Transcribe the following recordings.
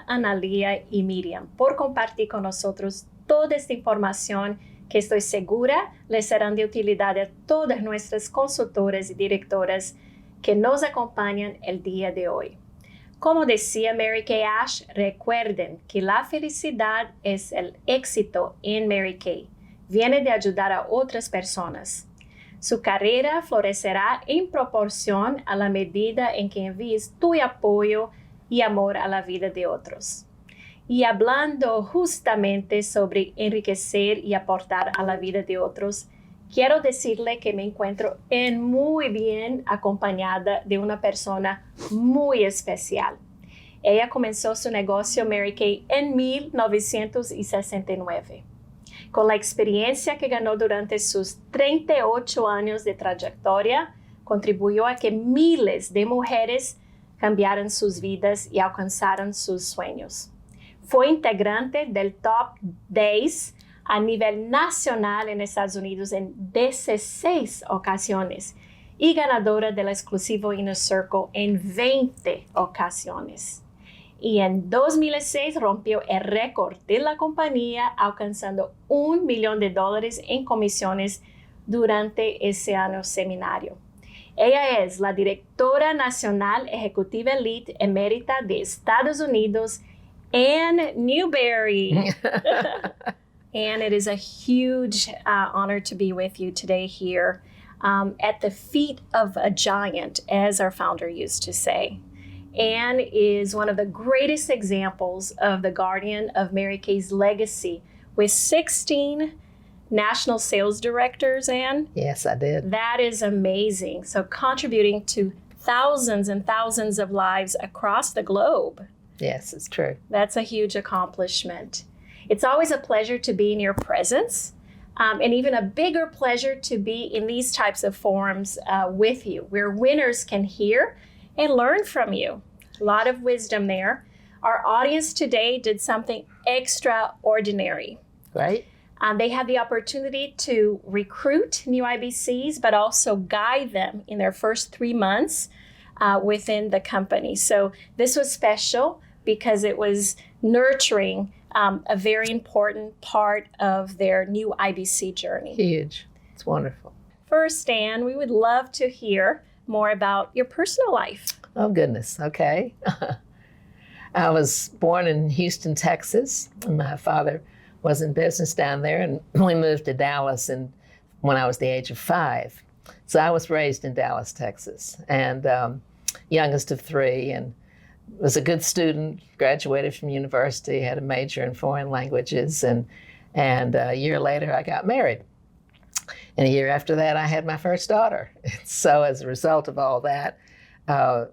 Analía y Miriam por compartir con nosotros toda esta información que estoy segura les serán de utilidad a todas nuestras consultoras y directoras que nos acompañan el día de hoy. Como decía Mary Kay Ash, recuerden que la felicidad es el éxito en Mary Kay. Viene de ayudar a otras personas. Su carrera florecerá en proporción a la medida en que envíes tu apoyo y amor a la vida de otros. Y hablando justamente sobre enriquecer y aportar a la vida de otros, quiero decirle que me encuentro muy bien acompañada de una persona muy especial. Ella comenzó su negocio Mary Kay en 1969. Con la experiencia que ganó durante sus 38 años de trayectoria, contribuyó a que miles de mujeres cambiaron sus vidas y alcanzaron sus sueños. Fue integrante del top 10 a nivel nacional en Estados Unidos en 16 ocasiones y ganadora del exclusivo Inner Circle en 20 ocasiones. Y en 2006 rompió el récord de la compañía alcanzando $1 millón en comisiones durante ese año seminario. Ella es la directora nacional ejecutiva elite emérita de Estados Unidos and Newbury. And it is a huge honor to be with you today here at the feet of a giant, as our founder used to say. Anne is one of the greatest examples of the guardian of Mary Kay's legacy with 16 national sales directors, Anne. Yes, I did. That is amazing. So contributing to thousands and thousands of lives across the globe. Yes, it's true. That's a huge accomplishment. It's always a pleasure to be in your presence, and even a bigger pleasure to be in these types of forums with you, where winners can hear and learn from you. A lot of wisdom there. Our audience today did something extraordinary. Right. They had the opportunity to recruit new IBCs, but also guide them in their first 3 months within the company. So this was special because it was nurturing a very important part of their new IBC journey. Huge. It's wonderful. First, Anne, we would love to hear more about your personal life. Oh, goodness. Okay. I was born in Houston, Texas. My father was in business down there, and we moved to Dallas when I was the age of 5. So I was raised in Dallas, Texas, and youngest of 3, and was a good student, graduated from university, had a major in foreign languages, and a year later I got married. And a year after that I had my first daughter. So as a result of all that,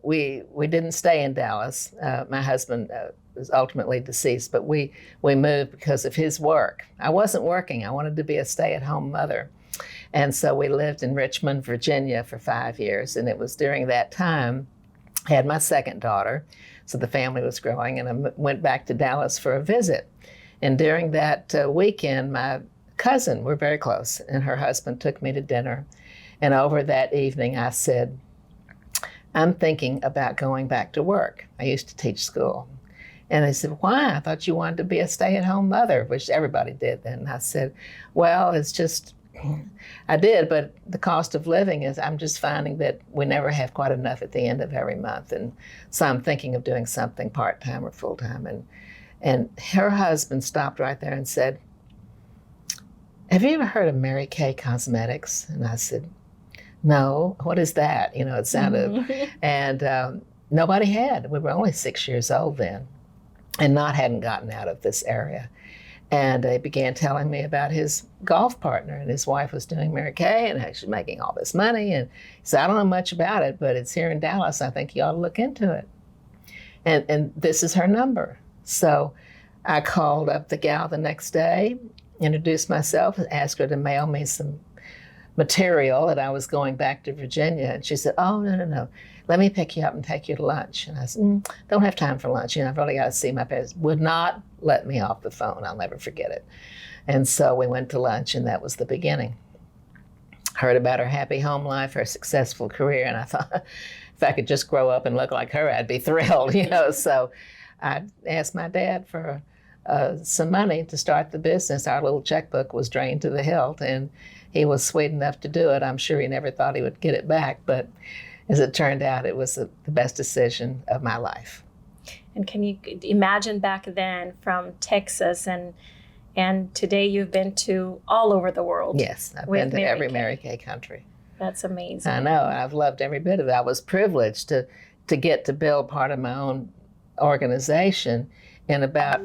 we didn't stay in Dallas. My husband was ultimately deceased, but we moved because of his work. I wasn't working. I wanted to be a stay-at-home mother. And so we lived in Richmond, Virginia for 5 years. And it was during that time, I had my second daughter. So the family was growing, and I went back to Dallas for a visit. And during that weekend, my cousin, we're very close, and her husband took me to dinner. And over that evening, I said, I'm thinking about going back to work. I used to teach school. And they said, why? I thought you wanted to be a stay-at-home mother, which everybody did then. And I said, well, it's just, I did, but the cost of living is, I'm just finding that we never have quite enough at the end of every month. And so I'm thinking of doing something part-time or full-time. And her husband stopped right there and said, have you ever heard of Mary Kay Cosmetics? And I said, no, what is that? You know, it sounded, and nobody had. We were only 6 years old then, and hadn't gotten out of this area. And he began telling me about his golf partner, and his wife was doing Mary Kay and actually making all this money. And he said, I don't know much about it, but it's here in Dallas. I think you ought to look into it. And this is her number. So I called up the gal the next day, introduced myself, and asked her to mail me some material that I was going back to Virginia. And she said, oh, no. Let me pick you up and take you to lunch. And I said, don't have time for lunch. You know, I've really got to see my parents. Would not let me off the phone. I'll never forget it. And so we went to lunch, and that was the beginning. Heard about her happy home life, her successful career. And I thought, if I could just grow up and look like her, I'd be thrilled, you know. So I asked my dad for some money to start the business. Our little checkbook was drained to the hilt, and he was sweet enough to do it. I'm sure he never thought he would get it back, but as it turned out, it was the best decision of my life. And can you imagine back then from Texas and today you've been to all over the world? Yes, I've been to every Mary Kay country. That's amazing. I know. I've loved every bit of it. I was privileged to get to build part of my own organization in about,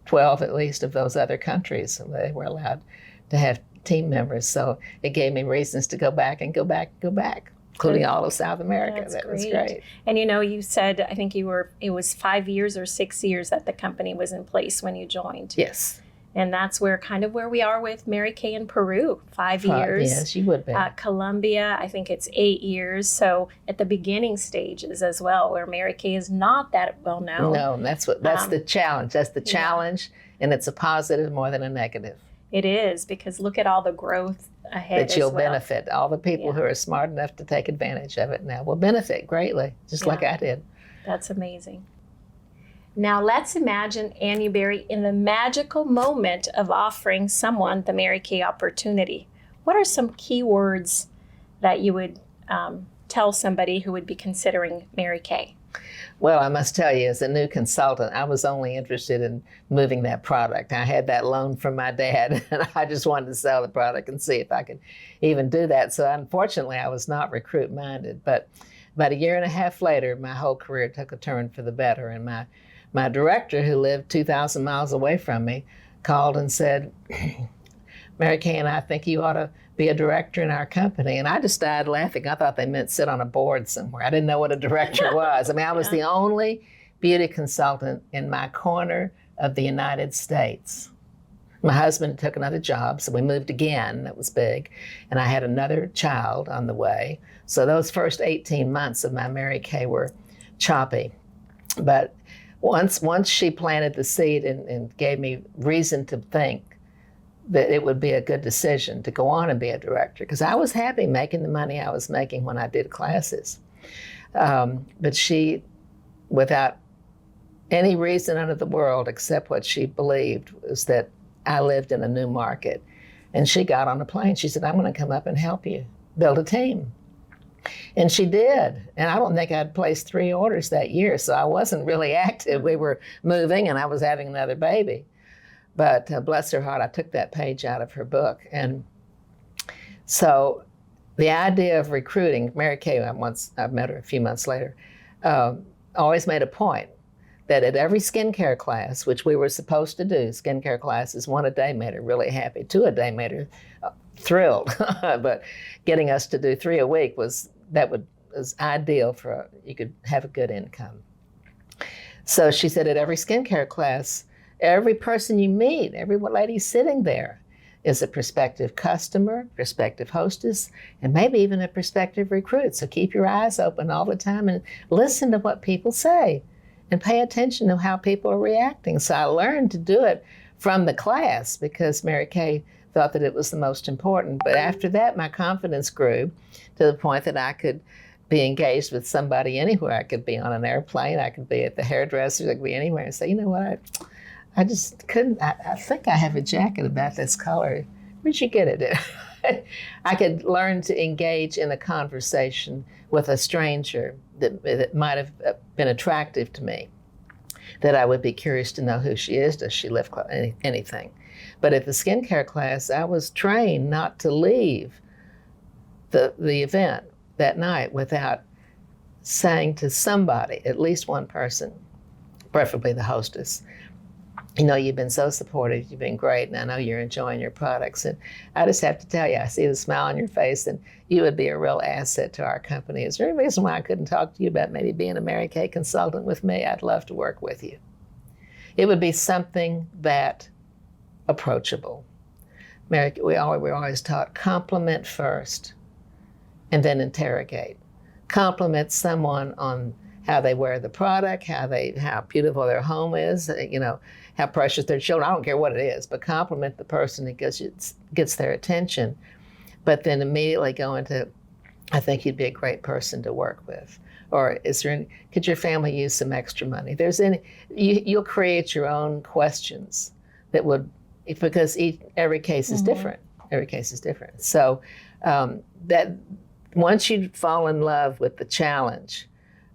12 at least of those other countries. So they were allowed to have team members. So it gave me reasons to go back and go back and go back, including all of South America. That was great. And you said, I think it was 5 years or 6 years that the company was in place when you joined. Yes. And that's where we are with Mary Kay in Peru, 5 years. Yes, you would be. Colombia, I think it's 8 years. So at the beginning stages as well, where Mary Kay is not that well known. No, that's the challenge. That's the challenge, and it's a positive more than a negative. It is, because look at all the growth ahead that you'll benefit. All the people who are smart enough to take advantage of it now will benefit greatly, just like I did. That's amazing. Now let's imagine Newbury in the magical moment of offering someone the Mary Kay opportunity. What are some key words that you would tell somebody who would be considering Mary Kay? Well, I must tell you, as a new consultant, I was only interested in moving that product. I had that loan from my dad, and I just wanted to sell the product and see if I could even do that. So unfortunately, I was not recruit-minded. But about a year and a half later, my whole career took a turn for the better. And my director, who lived 2,000 miles away from me, called and said, Mary Kay and I think you ought to be a director in our company. And I just died laughing. I thought they meant sit on a board somewhere. I didn't know what a director was. I mean, I was the only beauty consultant in my corner of the United States. My husband took another job, so we moved again. That was big. And I had another child on the way. So those first 18 months of my Mary Kay were choppy. But once she planted the seed and gave me reason to think that it would be a good decision to go on and be a director, because I was happy making the money I was making when I did classes. But she, without any reason under the world except what she believed, was that I lived in a new market. And she got on a plane. She said, I'm going to come up and help you build a team. And she did. And I don't think I'd placed 3 orders that year, so I wasn't really active. We were moving and I was having another baby. But bless her heart, I took that page out of her book. And so the idea of recruiting, Mary Kay, I met her a few months later, always made a point that at every skincare class, which we were supposed to do, skincare classes, 1 a day made her really happy, 2 a day made her thrilled. But getting us to do 3 a week was ideal for you could have a good income. So she said at every skincare class, every person you meet, every lady sitting there is a prospective customer, prospective hostess, and maybe even a prospective recruit. So keep your eyes open all the time and listen to what people say and pay attention to how people are reacting. So I learned to do it from the class because Mary Kay thought that it was the most important. But after that, my confidence grew to the point that I could be engaged with somebody anywhere. I could be on an airplane, I could be at the hairdresser, I could be anywhere and say, you know what, I just couldn't, I think I have a jacket about this color. Where'd you get it? I could learn to engage in a conversation with a stranger that might have been attractive to me, that I would be curious to know who she is, does she live close, anything. But at the skincare class, I was trained not to leave the event that night without saying to somebody, at least one person, preferably the hostess, you know, you've been so supportive, you've been great, and I know you're enjoying your products. And I just have to tell you, I see the smile on your face, and you would be a real asset to our company. Is there any reason why I couldn't talk to you about maybe being a Mary Kay consultant with me? I'd love to work with you. It would be something that approachable. Mary, we're always taught compliment first and then interrogate. Compliment someone on how they wear the product, how beautiful their home is, you know, how precious their children. I don't care what it is, but compliment the person because it gets their attention. But then immediately go into I think you'd be a great person to work with. Or could your family use some extra money? You'll create your own questions that would, because every case is different. Every case is different. So that once you fall in love with the challenge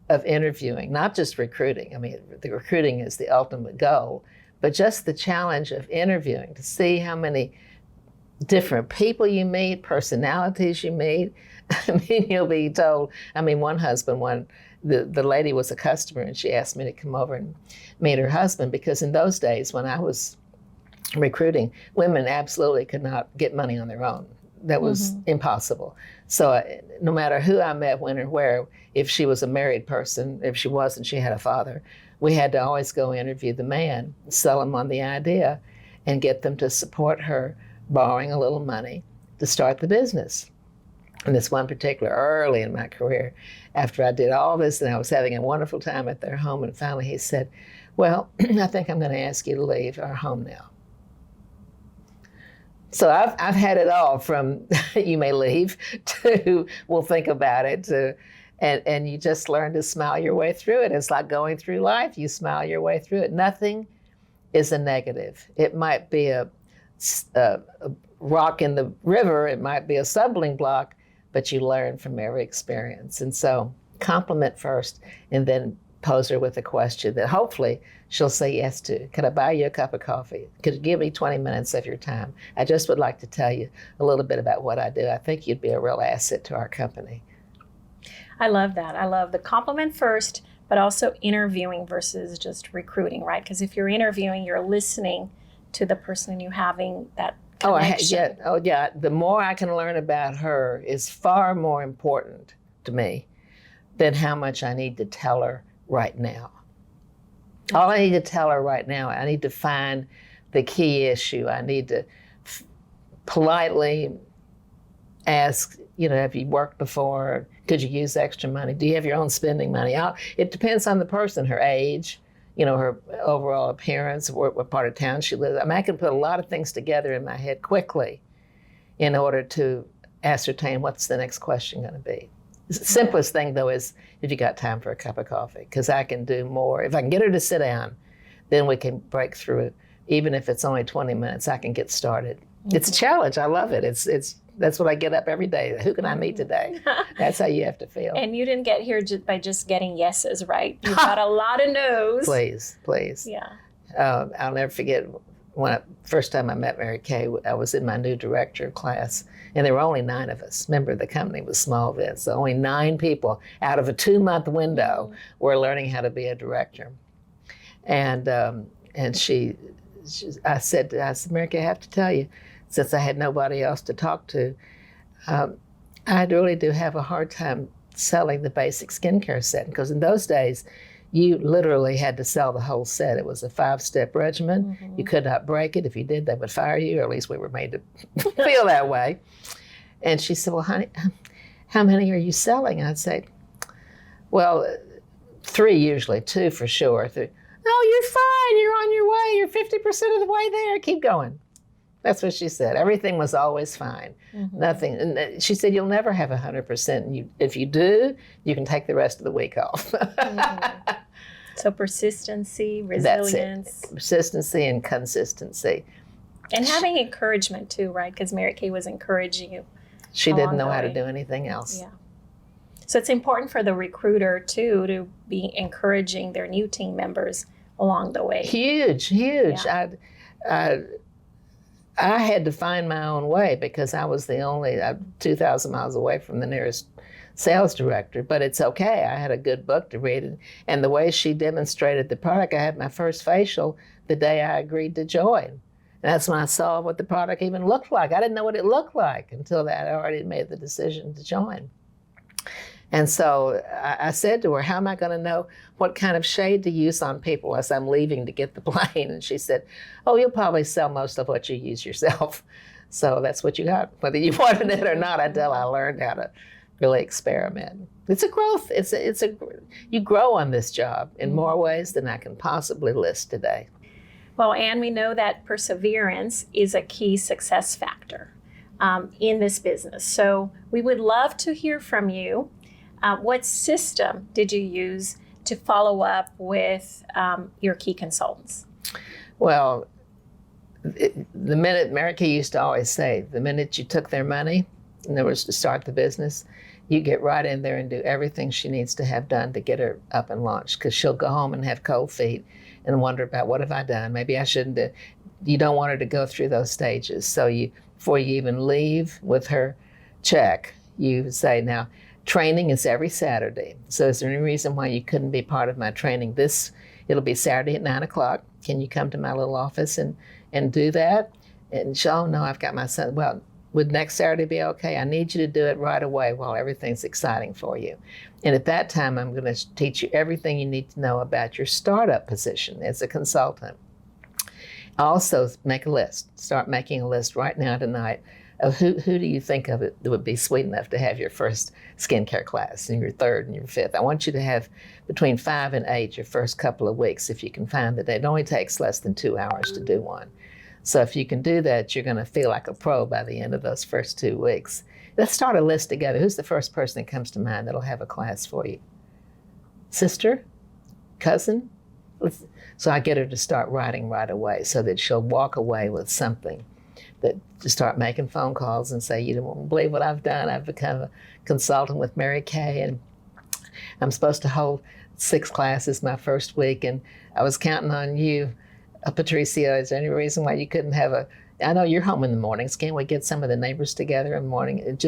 of interviewing, not just recruiting, I mean, the recruiting is the ultimate goal, but just the challenge of interviewing to see how many different people you meet, personalities you meet. I mean, you'll be told, one husband, the lady was a customer and she asked me to come over and meet her husband, because in those days when I was recruiting, women absolutely could not get money on their own. That was impossible. So no matter who I met, when or where, if she was a married person, if she wasn't, she had a father, we had to always go interview the man, sell him on the idea, and get them to support her borrowing a little money to start the business. And this one particular, early in my career, after I did all this and I was having a wonderful time at their home, and finally he said, well, I think I'm going to ask you to leave our home now. So I've had it all from you may leave to we'll think about it to, and you just learn to smile your way through it. It's like going through life. You smile your way through it. Nothing is a negative. It might be a rock in the river. It might be a stumbling block, but you learn from every experience. And so compliment first and then pose her with a question that hopefully she'll say yes to. Could I buy you a cup of coffee? Could you give me 20 minutes of your time? I just would like to tell you a little bit about what I do. I think you'd be a real asset to our company. I love that. I love the compliment first, but also interviewing versus just recruiting, right? Because if you're interviewing, you're listening to the person and you having that connection. Oh, yeah. The more I can learn about her is far more important to me than how much I need to tell her right now. All I need to tell her right now, I need to find the key issue. I need to politely ask, have you worked before? Could you use extra money? Do you have your own spending money? It depends on the person, her age, her overall appearance, what part of town she lives. I can put a lot of things together in my head quickly in order to ascertain what's the next question going to be. The simplest thing, though, is if you got time for a cup of coffee, because I can do more. If I can get her to sit down, then we can break through it. Even if it's only 20 minutes, I can get started. It's a challenge. I love it. That's what I get up every day. Who can I meet today? That's how you have to feel. And you didn't get here by just getting yeses, right? You got a lot of no's. Please. Yeah. I'll never forget first time I met Mary Kay. I was in my new director class, and there were only 9 of us. Remember, the company was small then, so only 9 people out of a 2-month window were learning how to be a director. And I said, Mary Kay, I have to tell you, since I had nobody else to talk to, I really do have a hard time selling the basic skincare set, because in those days, you literally had to sell the whole set. It was a 5-step regimen. You could not break it. If you did, they would fire you, or at least we were made to feel that way. And she said, well, honey, how many are you selling? I'd say, well, 3 usually, 2 for sure. 3. Oh, you're fine. You're on your way. You're 50% of the way there. Keep going. That's what she said. Everything was always fine. Nothing. And she said, you'll never have 100%. And if you do, you can take the rest of the week off. So persistency, resilience. That's it. Persistency and consistency. And having encouragement too, right? Because Mary Kay was encouraging you. She didn't know how to do anything else. Yeah. So it's important for the recruiter too to be encouraging their new team members along the way. Huge. Yeah. I had to find my own way, because I was the only 2,000 miles away from the nearest sales director, but it's okay. I had a good book to read, and the way she demonstrated the product, I had my first facial the day I agreed to join. And that's when I saw what the product even looked like. I didn't know what it looked like until that I already made the decision to join. And so I said to her, how am I going to know what kind of shade to use on people as I'm leaving to get the plane? And she said, oh, you'll probably sell most of what you use yourself. So that's what you got. Whether you wanted it or not, until I learned how to really experiment. It's a growth. You grow on this job in more ways than I can possibly list today. Well, Anne, we know that perseverance is a key success factor. in this business. So we would love to hear from you. What system did you use to follow up with your key consultants? Well, the minute, Mary Kay used to always say, the minute you took their money, and there was to start the business, you get right in there and do everything she needs to have done to get her up and launched, because she'll go home and have cold feet and wonder about, what have I done? Maybe I shouldn't have. You don't want her to go through those stages. So before you even leave with her check, you say, now, training is every Saturday. So is there any reason why you couldn't be part of my training? It'll be Saturday at 9 o'clock. Can you come to my little office and do that? And she'll, oh, no, I've got my son. Well, would next Saturday be okay? I need you to do it right away while everything's exciting for you. And at that time, I'm going to teach you everything you need to know about your startup position as a consultant. Also, make a list. Start making a list right now tonight of who do you think of it that would be sweet enough to have your first skincare class, and your third and your fifth. I want you to have between 5 and 8 your first couple of weeks if you can find the day. It only takes less than 2 hours to do one. So if you can do that, you're going to feel like a pro by the end of those first 2 weeks. Let's start a list together. Who's the first person that comes to mind that'll have a class for you? Sister? Cousin? So I get her to start writing right away so that she'll walk away with something, that to start making phone calls and say, you don't believe what I've done. I've become a consultant with Mary Kay, and I'm supposed to hold 6 classes my first week, and I was counting on you. Patricia, is there any reason why you couldn't have I know you're home in the mornings. Can't we get some of the neighbors together in the morning?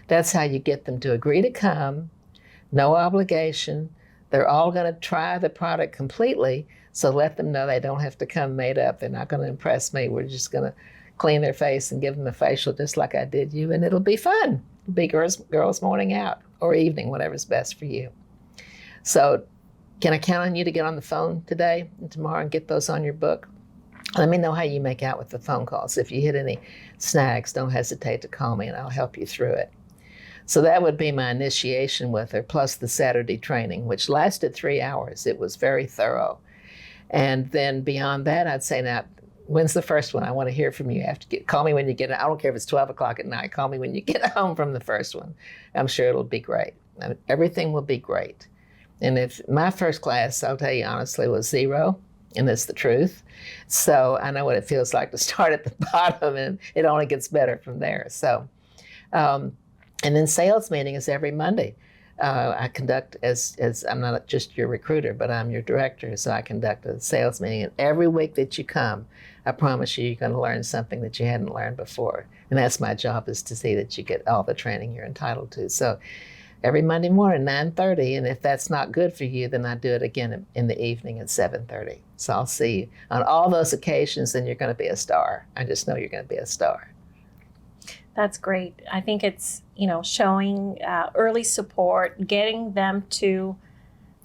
That's how you get them to agree to come, no obligation. They're all going to try the product completely, so let them know they don't have to come made up. They're not going to impress me. We're just going to clean their face and give them a facial just like I did you, and it'll be fun. It'll be girls' morning out or evening, whatever's best for you. So can I count on you to get on the phone today and tomorrow and get those on your book? Let me know how you make out with the phone calls. If you hit any snags, don't hesitate to call me and I'll help you through it. So that would be my initiation with her, plus the Saturday training, which lasted 3 hours. It was very thorough. And then beyond that, I'd say, now, when's the first one? I want to hear from you. Call me when you get it. I don't care if it's 12 o'clock at night. Call me when you get home from the first one. I'm sure it'll be great. Everything will be great. And if my first class, I'll tell you honestly, was 0, and that's the truth. So I know what it feels like to start at the bottom, and it only gets better from there. So, and then sales meeting is every Monday. I conduct, as I'm not just your recruiter, but I'm your director, so I conduct a sales meeting. And every week that you come, I promise you're going to learn something that you hadn't learned before. And that's my job, is to see that you get all the training you're entitled to. So every Monday morning, 9:30, and if that's not good for you, then I do it again in the evening at 7:30. So I'll see you on all those occasions, and you're going to be a star. I just know you're going to be a star. That's great. I think it's, showing early support, getting them to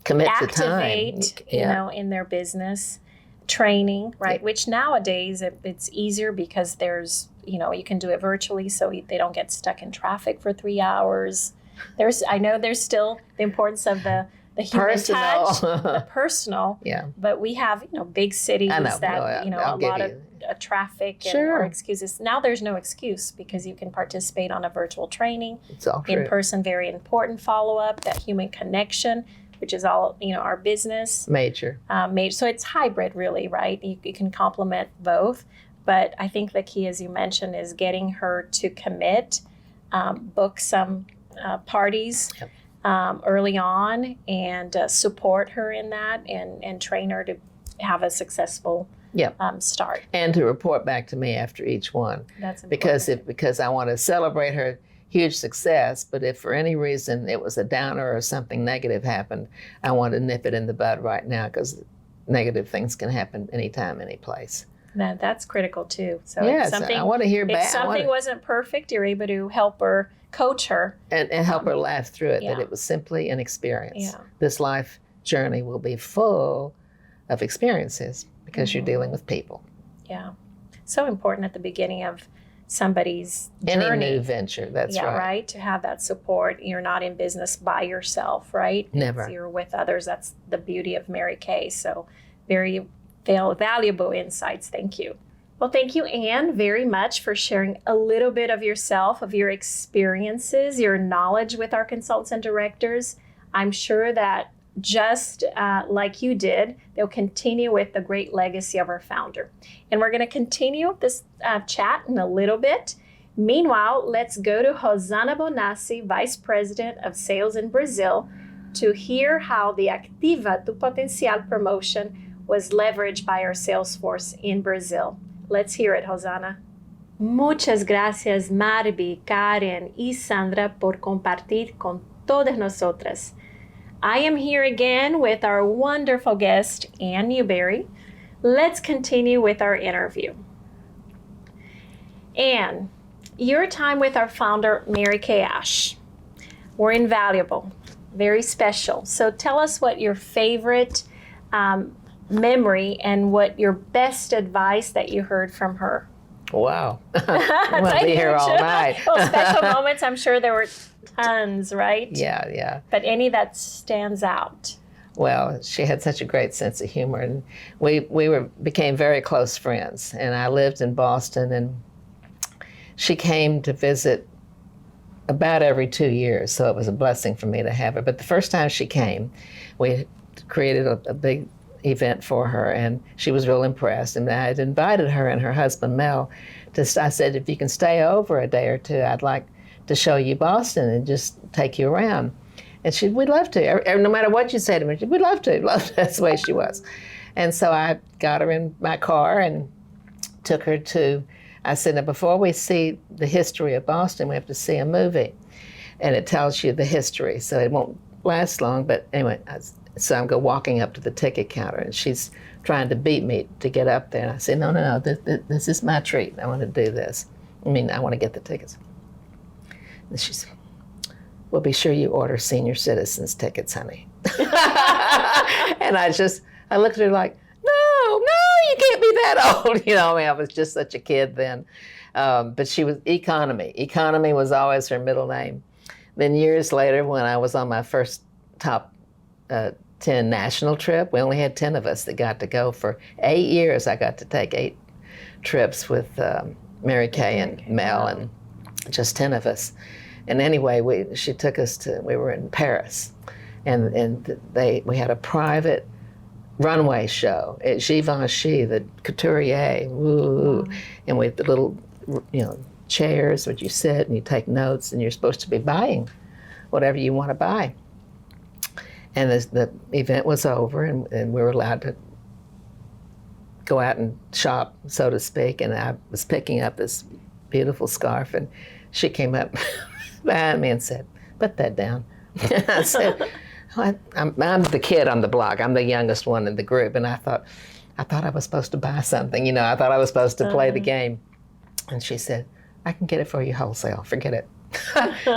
commit activate, to time. In their business, training, right? Yeah. Which nowadays it's easier because there's, you can do it virtually, so they don't get stuck in traffic for 3 hours. I know there's still the importance of the human Personal. touch, the personal. Yeah. But we have, big cities I know. that, I'll a give lot you. of traffic Sure. or excuses. Now there's no excuse because you can participate on a virtual training. It's all true. In person, very important follow-up, that human connection, which is all, our business. Major. So it's hybrid, really, right? You can complement both. But I think the key, as you mentioned, is getting her to commit, book some parties. Yep. Early on, and support her in that, and train her to have a successful start. And to report back to me after each one. That's important. Because I want to celebrate her huge success, but if for any reason it was a downer or something negative happened, I want to nip it in the bud right now, because negative things can happen anytime, any place. That's critical too. So yes, I want to hear back. If something wasn't perfect, you're able to help her, coach her. And help her laugh through it, yeah. that it was simply an experience. Yeah. This life journey will be full of experiences because you're dealing with people. Yeah. So important at the beginning of somebody's journey. Any new venture, that's right. right. To have that support. You're not in business by yourself, right? Never. So you're with others. That's the beauty of Mary Kay. So very valuable insights. Thank you. Well, thank you, Anne, very much for sharing a little bit of yourself, of your experiences, your knowledge with our consultants and directors. I'm sure that just like you did, they'll continue with the great legacy of our founder. And we're going to continue this chat in a little bit. Meanwhile, let's go to Rosana Bonassi, Vice President of Sales in Brazil, to hear how the Activa do Potencial promotion was leveraged by our sales force in Brazil. Let's hear it, Rosana. Muchas gracias, Marby, Karen y Sandra, por compartir con todas nosotras. I am here again with our wonderful guest, Anne Newbury. Let's continue with our interview. Anne, your time with our founder, Mary Kay Ash, were invaluable, very special. So tell us what your favorite memory and what your best advice that you heard from her. Wow. We'll be here all night. Well, special moments, I'm sure there were tons, right? Yeah. But any that stands out? Well, she had such a great sense of humor, and we became very close friends. And I lived in Boston, and she came to visit about every 2 years, so it was a blessing for me to have her. But the first time she came, we created a big event for her, and she was real impressed. And I had invited her and her husband Mel I said, if you can stay over a day or two, I'd like to show you Boston and just take you around. And she, we'd love to. No matter what you say to me, we'd love to. That's the way she was. And so I got her in my car and took her to, I said, now before we see the history of Boston, we have to see a movie. And it tells you the history, so it won't last long. But anyway, so I'm walking up to the ticket counter, and she's trying to beat me to get up there. And I said, no, this is my treat. I want to do this. I want to get the tickets. And she said, well, be sure you order senior citizens tickets, honey. And I looked at her like, no, you can't be that old. I was just such a kid then. But she was economy. Economy was always her middle name. Then years later, when I was on my first top 10 national trip, we only had 10 of us that got to go. For 8 years, I got to take 8 trips with Mary Kay and Mel, and just 10 of us. And anyway, she took us we were in Paris, and we had a private runway show at Givenchy, the couturier, and with the little, chairs where you sit and you take notes, and you're supposed to be buying whatever you want to buy. And the event was over, and we were allowed to go out and shop, so to speak, and I was picking up this beautiful scarf, and she came up behind me and said, put that down. I said, I'm the kid on the block. I'm the youngest one in the group, and I thought I was supposed to buy something. I thought I was supposed to play the game. And she said, I can get it for you wholesale. Forget it.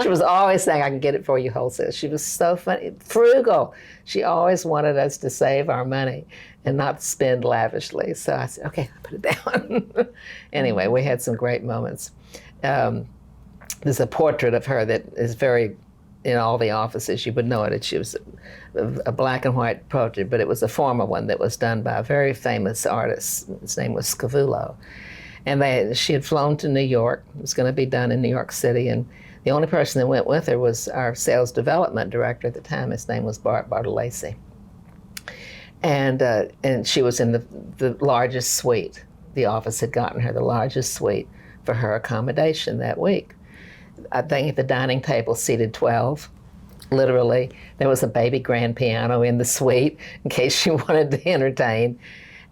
She was always saying, I can get it for you wholesale. She was so funny, frugal. She always wanted us to save our money and not spend lavishly. So I said, okay, I'll put it down. Anyway, we had some great moments. There's a portrait of her that is very, in all the offices, you would know it. She was a black and white portrait, but it was a former one that was done by a very famous artist. His name was Scavullo. And she had flown to New York. It was going to be done in New York City. And the only person that went with her was our sales development director at the time. His name was Bart Bartolacci. And she was in the largest suite. The office had gotten her the largest suite for her accommodation that week. I think at the dining table seated 12, literally. There was a baby grand piano in the suite in case she wanted to entertain.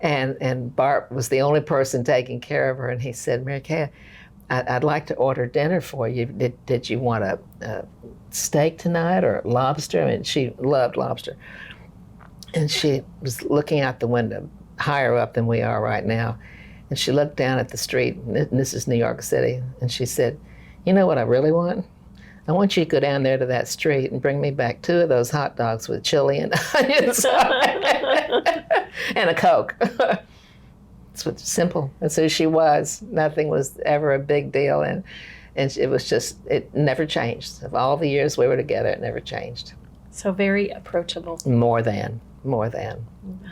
And Bart was the only person taking care of her, and he said, Mary Kay, I'd like to order dinner for you. Did you want a steak tonight or lobster? I mean, she loved lobster. And she was looking out the window, higher up than we are right now, and she looked down at the street, and this is New York City, and she said, you know what I really want? I want you to go down there to that street and bring me back 2 of those hot dogs with chili and onions and a Coke. It's simple. That's who she was. Nothing was ever a big deal, and it was just, it never changed. Of all the years we were together, it never changed. So very approachable. More than.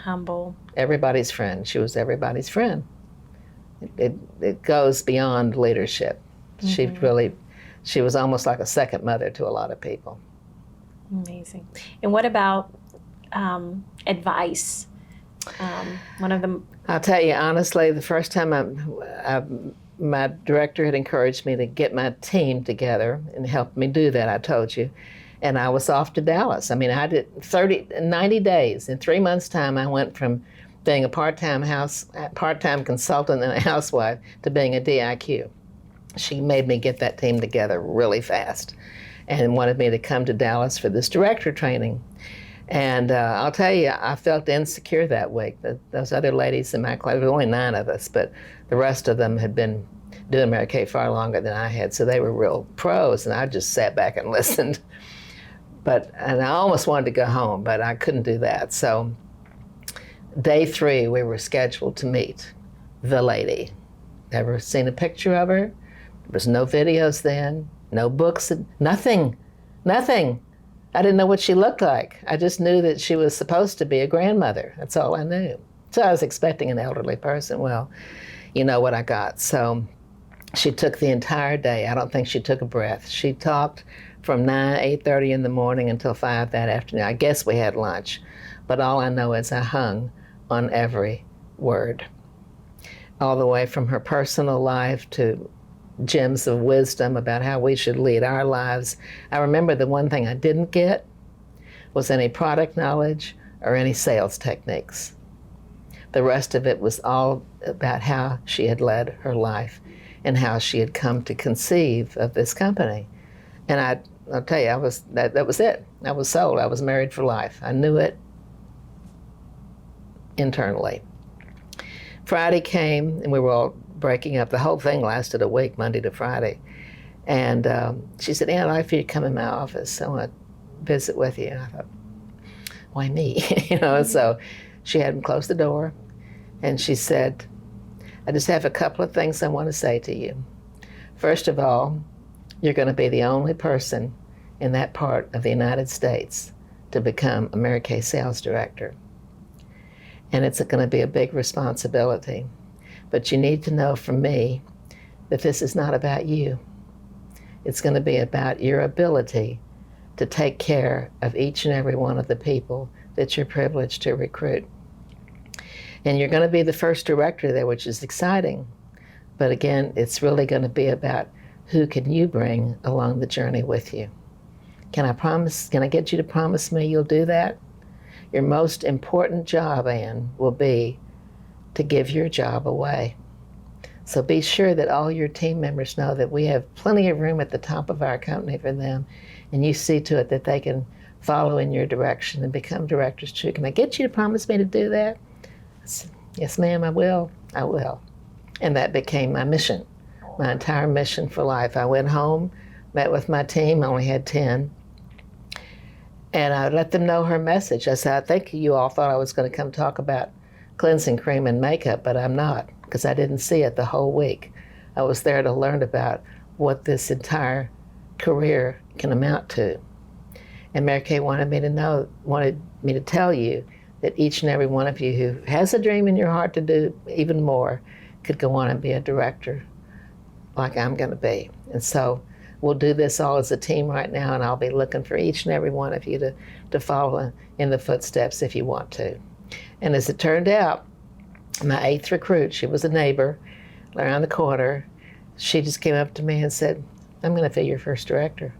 Humble. Everybody's friend. She was everybody's friend. It goes beyond leadership. She was almost like a second mother to a lot of people. Amazing. And what about advice? One of them. I'll tell you honestly, the first time my director had encouraged me to get my team together and helped me do that, I told you. And I was off to Dallas. I mean, I did 90 days. In 3 months' time, I went from being a part-time consultant and a housewife to being a DIQ. She made me get that team together really fast and wanted me to come to Dallas for this director training. And I'll tell you, I felt insecure that week. Those other ladies in my class, there were only 9 of us, but the rest of them had been doing Mary Kay far longer than I had, so they were real pros, and I just sat back and listened. And I almost wanted to go home, but I couldn't do that. So day 3, we were scheduled to meet the lady. Never seen a picture of her. There was no videos then, no books, nothing. I didn't know what she looked like. I just knew that she was supposed to be a grandmother. That's all I knew. So I was expecting an elderly person. Well, you know what I got. So she took the entire day. I don't think she took a breath. She talked from 8:30 in the morning until 5 that afternoon. I guess we had lunch. But all I know is I hung on every word. All the way from her personal life to gems of wisdom about how we should lead our lives. I remember the one thing I didn't get was any product knowledge or any sales techniques. The rest of it was all about how she had led her life and how she had come to conceive of this company. And I'll tell you, that was it. I was sold. I was married for life. I knew it internally. Friday came, and we were all breaking up. The whole thing lasted a week, Monday to Friday. And she said, Ann, I'd like for you to come in my office. I want to visit with you. And I thought, why me? So she had him close the door, and she said, I just have a couple of things I want to say to you. First of all, you're going to be the only person in that part of the United States to become a Mary Kay sales director. And it's going to be a big responsibility. But you need to know from me that this is not about you. It's going to be about your ability to take care of each and every one of the people that you're privileged to recruit. And you're going to be the first director there, which is exciting. But again, it's really going to be about who can you bring along the journey with you. Can I get you to promise me you'll do that? Your most important job, Ann, will be to give your job away. So be sure that all your team members know that we have plenty of room at the top of our company for them, and you see to it that they can follow in your direction and become directors too. Can I get you to promise me to do that? I said, yes, ma'am, I will. I will. And that became my mission, my entire mission for life. I went home, met with my team, I only had 10, and I let them know her message. I said, I think you all thought I was going to come talk about cleansing cream and makeup, but I'm not, because I didn't see it the whole week. I was there to learn about what this entire career can amount to. And Mary Kay wanted me to tell you that each and every one of you who has a dream in your heart to do even more could go on and be a director like I'm going to be. And so we'll do this all as a team right now, and I'll be looking for each and every one of you to follow in the footsteps if you want to. And as it turned out, my 8th recruit, she was a neighbor around the corner, she just came up to me and said, I'm going to be your first director.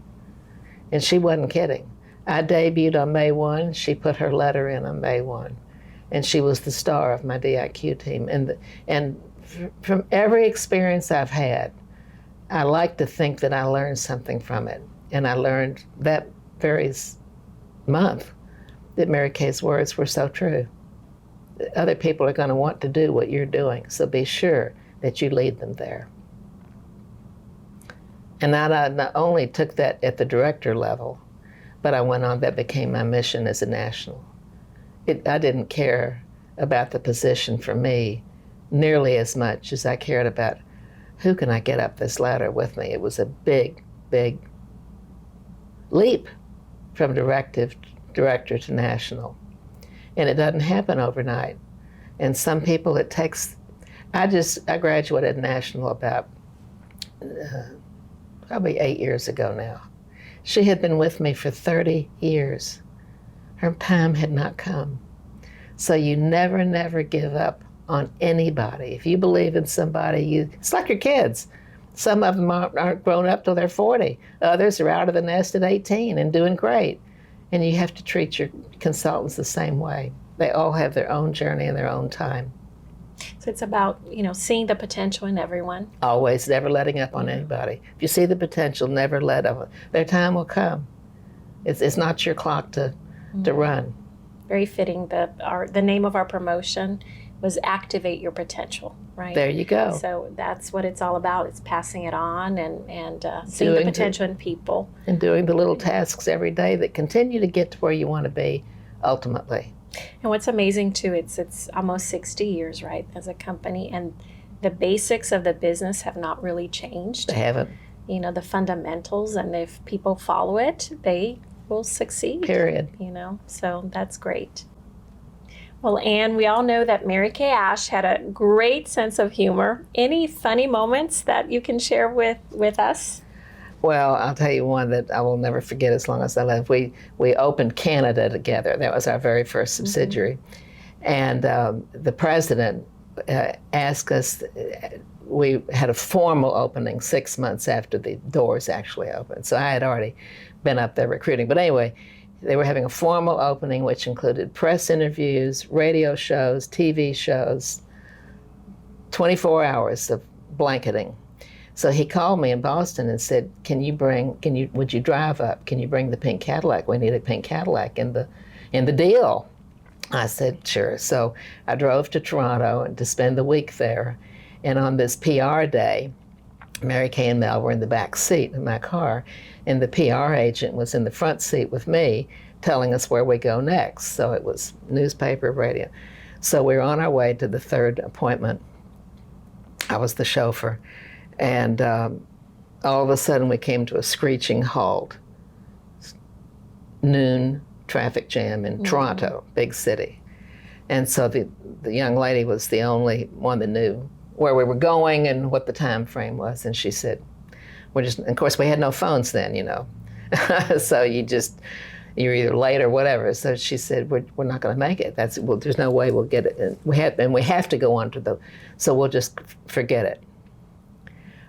And she wasn't kidding. I debuted on May 1, she put her letter in on May 1, and she was the star of my DIQ team. And from every experience I've had, I like to think that I learned something from it. And I learned that very month that Mary Kay's words were so true. Other people are going to want to do what you're doing, so be sure that you lead them there. And I not only took that at the director level, but I went on, that became my mission as a national. I didn't care about the position for me nearly as much as I cared about who can I get up this ladder with me. It was a big, big leap from director to national. And it doesn't happen overnight. And some people, it takes I graduated national about probably 8 years ago now. She had been with me for 30 years. Her time had not come. So you never, never give up on anybody. If you believe in somebody, it's like your kids. Some of them aren't grown up till they're 40. Others are out of the nest at 18 and doing great. And you have to treat your consultants the same way. They all have their own journey and their own time. So it's about, seeing the potential in everyone. Always, never letting up on anybody. If you see the potential, never let up. Their time will come. It's not your clock to run. Very fitting. The name of our promotion was Activate Your Potential, right? There you go. So that's what it's all about. It's passing it on and seeing the potential in people. And doing the little tasks every day that continue to get to where you want to be ultimately. And what's amazing too, it's almost 60 years, right, as a company, and the basics of the business have not really changed. They haven't. The fundamentals, and if people follow it, they will succeed. Period. So that's great. Well, Anne, we all know that Mary Kay Ash had a great sense of humor. Any funny moments that you can share with us? Well, I'll tell you one that I will never forget as long as I live. We opened Canada together. That was our very first subsidiary. And the president asked us, we had a formal opening 6 months after the doors actually opened. So I had already been up there recruiting. But anyway, they were having a formal opening, which included press interviews, radio shows, TV shows, 24 hours of blanketing. So he called me in Boston and said, would you drive up? Can you bring the pink Cadillac? We need a pink Cadillac in the deal. I said, sure. So I drove to Toronto and to spend the week there. And on this PR day, Mary Kay and Mel were in the back seat of my car, and the PR agent was in the front seat with me telling us where we go next. So it was newspaper, radio. So we were on our way to the third appointment. I was the chauffeur. And all of a sudden we came to a screeching halt. Noon traffic jam in Toronto, big city. And so the young lady was the only one that knew where we were going and what the time frame was. And she said, of course we had no phones then, So you're either late or whatever. So she said, we're not going to make it. There's no way we'll get it. And we have to go under so we'll just forget it.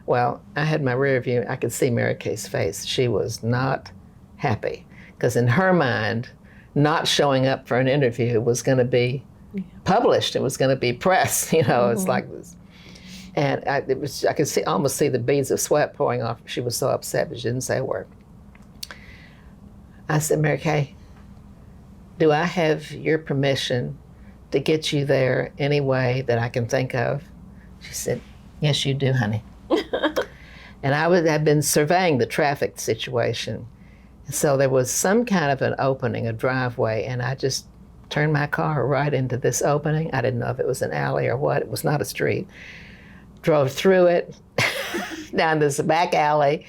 Well, I had my rear view. I could see Mary Kay's face. She was not happy because in her mind, not showing up for an interview was going to be published. It was going to be press. It's like this. And I could almost see the beads of sweat pouring off. She was so upset, but she didn't say a word. I said, Mary Kay, do I have your permission to get you there any way that I can think of? She said, yes, you do, honey. And I had been surveying the traffic situation. So there was some kind of an opening, a driveway, and I just turned my car right into this opening. I didn't know if it was an alley or what. It was not a street. Drove through it, down this back alley,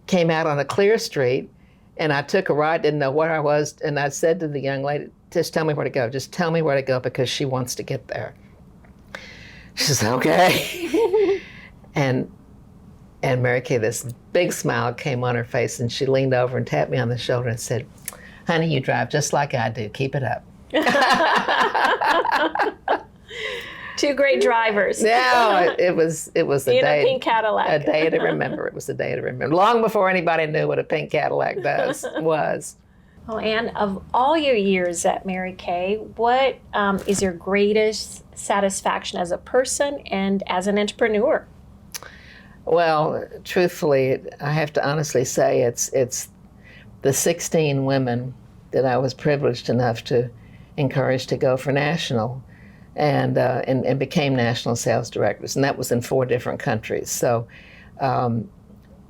came out on a clear street, and I took a right, didn't know where I was, and I said to the young lady, just tell me where to go. Just tell me where to go because she wants to get there. She said, okay. And Mary Kay, this big smile came on her face, and she leaned over and tapped me on the shoulder and said, honey, you drive just like I do. Keep it up. Two great drivers. No, it was a day. In a pink Cadillac. A day to remember. It was a day to remember. Long before anybody knew what a pink Cadillac was. Well, Anne, of all your years at Mary Kay, what is your greatest satisfaction as a person and as an entrepreneur? Well, truthfully, I have to honestly say it's the 16 women that I was privileged enough to encourage to go for national and became national sales directors. And that was in 4 different countries. So I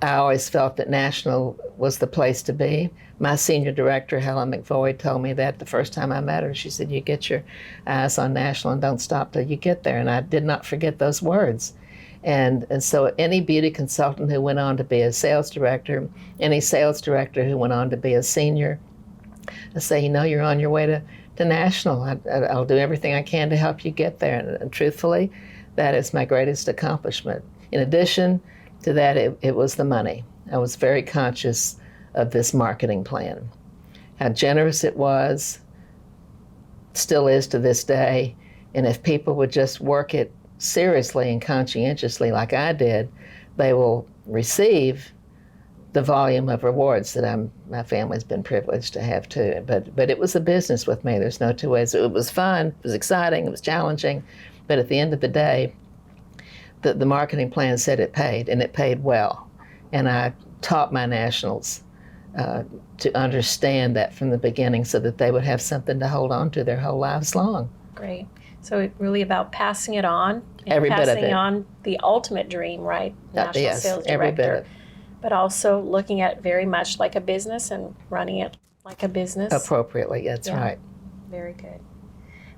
always felt that national was the place to be. My senior director, Helen McVoy, told me that the first time I met her. She said, you get your eyes on national and don't stop till you get there. And I did not forget those words. And so any beauty consultant who went on to be a sales director, any sales director who went on to be a senior, I say, you're on your way to national. I'll do everything I can to help you get there. And truthfully, That is my greatest accomplishment. In addition to that, it was the money. I was very conscious of this marketing plan, how generous it was, still is to this day. And if people would just work it seriously and conscientiously like I did, they will receive the volume of rewards that my family's been privileged to have too. But it was a business with me. There's no two ways. It was fun, it was exciting, it was challenging. But at the end of the day, the marketing plan said it paid, and it paid well. And I taught my nationals to understand that from the beginning so that they would have something to hold on to their whole lives long. Great. So it's really about passing it on. And every bit of it. Passing on the ultimate dream, right? National yes, sales every director. bit of it. But also looking at it very much like a business and running it like a business. Appropriately, that's right. Very good.